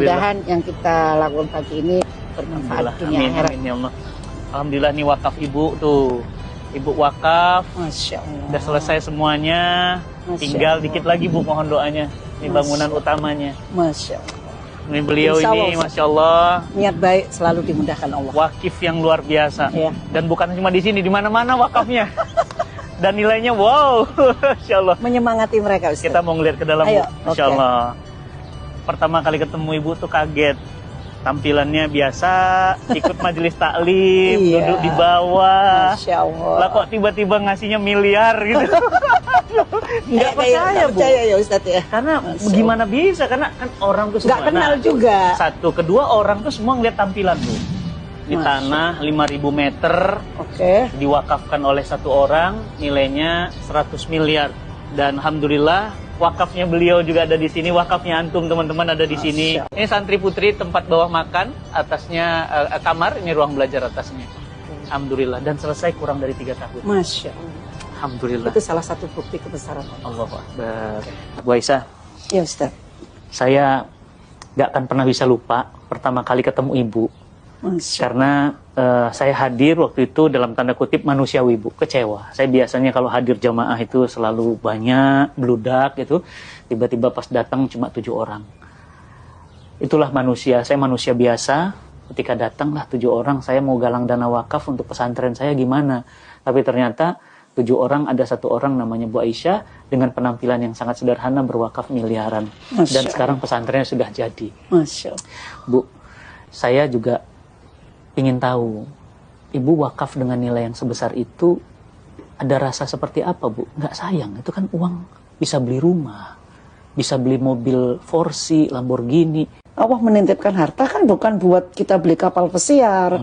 mudah-mudahan yang kita lakukan pagi ini bermanfaat dunia akhirat. Amin ya Allah. Alhamdulillah nih wakaf ibu tuh. Ibu wakaf. Masya Allah. Udah selesai semuanya. Tinggal dikit lagi Bu, mohon doanya. Ini bangunan utamanya. Masya Allah. Ini beliau ini, Masya Allah. Niat baik selalu dimudahkan Allah. Wakif yang luar biasa. Ya. Dan bukan cuma di sini, di mana-mana wakafnya. Dan nilainya wow, Masya Allah. Menyemangati mereka, Ustaz. Kita mau ngeliat ke dalam, Ayo, Bu. Masya Allah. Pertama kali ketemu ibu tuh kaget. Tampilannya biasa, ikut majelis taklim, duduk di bawah. Masya Allah. Lah kok tiba-tiba ngasihnya miliar gitu. Nggak percaya, Bu. Percaya ya Ustaz ya. Karena gimana bisa? Karena kan orang tuh semua. Nggak kenal juga. Satu, kedua orang tuh semua ngeliat tampilan, Bu. Di tanah 5.000 meter, diwakafkan oleh satu orang, nilainya 100 miliar. Dan alhamdulillah wakafnya beliau juga ada di sini, wakafnya antum teman-teman ada di sini. Ini santri putri, tempat bawah makan, atasnya kamar, ini ruang belajar atasnya. Alhamdulillah, dan selesai kurang dari 3 tahun. Masya Allah. Alhamdulillah. Itu salah satu bukti kebesaran Allah. Allahu Akbar. Bu Aisyah, ya Ustaz. saya gak akan pernah bisa lupa pertama kali ketemu ibu. Karena saya hadir waktu itu dalam tanda kutip manusiawi, Bu, kecewa. Saya biasanya kalau hadir jamaah itu selalu banyak, bludak gitu. Tiba-tiba pas datang cuma 7 orang. Itulah manusia, saya manusia biasa. Ketika datanglah 7 orang, saya mau galang dana wakaf untuk pesantren saya gimana. Tapi ternyata 7 orang, ada 1 orang namanya Bu Aisyah dengan penampilan yang sangat sederhana berwakaf miliaran. Dan sekarang pesantrennya sudah jadi. Masya Allah. Bu, saya juga ingin tahu, ibu wakaf dengan nilai yang sebesar itu ada rasa seperti apa, Bu? Nggak sayang, itu kan uang bisa beli rumah, bisa beli mobil Forsi, Lamborghini. Allah menitipkan harta kan bukan buat kita beli kapal pesiar,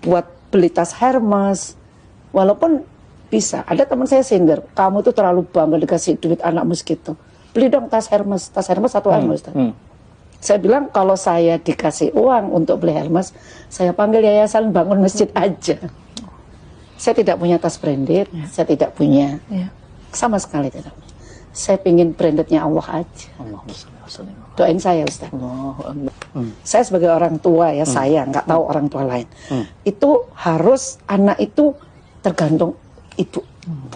buat beli tas Hermes. Walaupun bisa, ada teman saya sindir, kamu tuh terlalu bangga dikasih duit anakmu segitu. Beli dong tas Hermes 1 M, Ustaz. Saya bilang kalau saya dikasih uang untuk beli Hermes, saya panggil yayasan bangun masjid aja. Saya tidak punya tas branded, saya tidak punya, sama sekali tidak. Saya pingin brandednya Allah aja. Doain saya, Ustaz. Saya sebagai orang tua ya, saya nggak tahu orang tua lain. Itu harus anak itu tergantung ibu,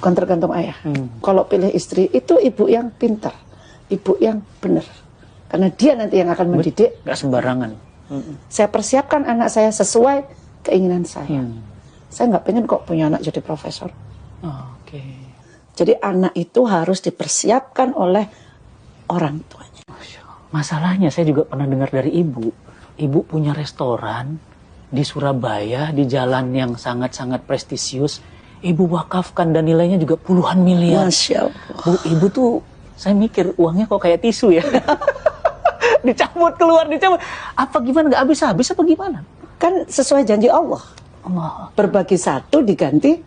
bukan tergantung ayah. Kalau pilih istri itu ibu yang pintar, ibu yang benar. Karena dia nanti yang akan mendidik. Gak sembarangan. Saya persiapkan anak saya sesuai keinginan saya. Saya nggak pengen kok punya anak jadi profesor. Jadi anak itu harus dipersiapkan oleh orang tuanya. Masalahnya saya juga pernah dengar dari ibu. Ibu punya restoran di Surabaya, di jalan yang sangat-sangat prestisius. Ibu wakafkan dan nilainya juga puluhan miliar. Masya Allah. Bu, ibu tuh, saya mikir uangnya kok kayak tisu ya. Dicabut keluar, dicabut. Apa gimana, nggak habis-habis apa gimana? Kan sesuai janji Allah. Berbagi 1 diganti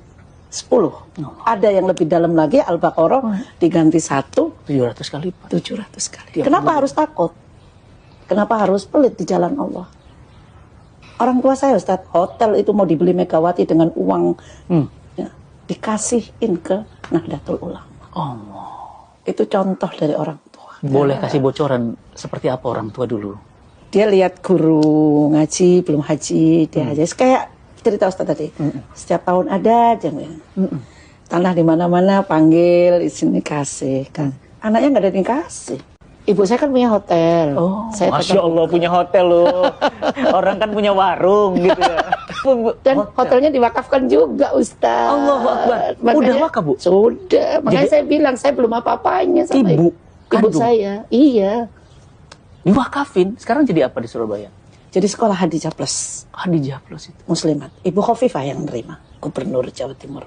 10. Ada yang lebih dalam lagi, Al-Baqarah diganti 1 700 kali. 700 kali. Kenapa harus takut? Kenapa harus pelit di jalan Allah? Orang tua saya, Ustaz, hotel itu mau dibeli Megawati dengan uang ya, dikasihin ke Nahdlatul Ulama. Itu contoh dari orang tua. Boleh kasih bocoran seperti apa orang tua dulu? Dia lihat guru ngaji, belum haji, dia haji. Kayak cerita Ustaz tadi. Setiap tahun ada aja. Tanah di mana-mana panggil, di sini kasih. Anaknya nggak ada yang kasih. Ibu saya kan punya hotel. Masya Allah punya hotel loh. Orang kan punya warung gitu ya. Dan hotelnya diwakafkan juga, Ustaz. Allahu Akbar. Udah wakaf, Bu? Sudah. Makanya saya bilang, saya belum apa-apanya sama ibu saya. Iya. Diwakafin. Sekarang jadi apa di Surabaya? Jadi sekolah Hadijah Plus. Hadijah Plus itu? Muslimat. Ibu Khofifah yang menerima. Gubernur Jawa Timur.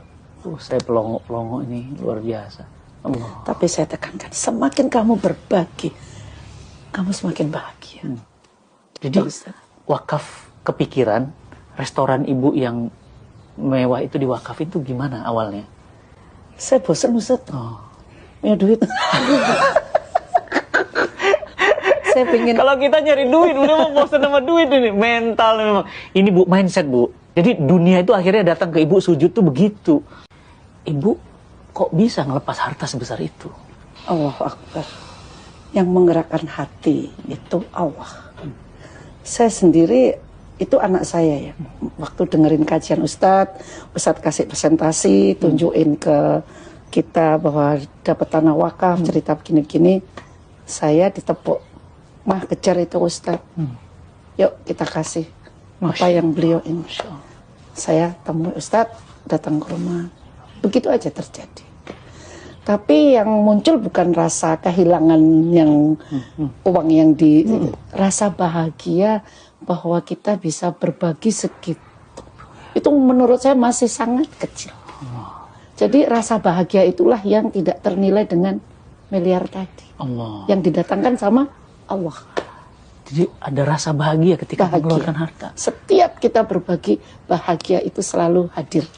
Saya pelongo-pelongo ini luar biasa. Allah. Tapi saya tekankan, semakin kamu berbagi, kamu semakin bahagia. Jadi wakaf kepikiran, restoran ibu yang mewah itu diwakafin itu gimana awalnya? Saya bosan, Ustaz. Punya duit. Saya pengen. Kalau kita nyari duit, udah mau bosan sama duit ini. Mental memang. Ini Bu, mindset Bu. Jadi dunia itu akhirnya datang ke ibu sujud tuh begitu. Ibu kok bisa ngelepas harta sebesar itu? Allahu Akbar. Yang menggerakkan hati itu Allah. Saya sendiri itu anak saya ya. Waktu dengerin kajian Ustadz kasih presentasi, tunjukin ke kita bahwa dapat tanah wakaf, cerita begini-begini, saya ditepuk, mah kejar itu Ustadz. Yuk kita kasih apa yang beliau ini. Saya temui Ustadz, datang ke rumah. Begitu aja terjadi. Tapi yang muncul bukan rasa kehilangan yang uang yang rasa bahagia bahwa kita bisa berbagi segitu. Itu menurut saya masih sangat kecil. Jadi rasa bahagia itulah yang tidak ternilai dengan miliar tadi. Yang didatangkan sama Allah. Jadi ada rasa bahagia ketika mengeluarkan harta. Setiap kita berbagi, bahagia itu selalu hadir.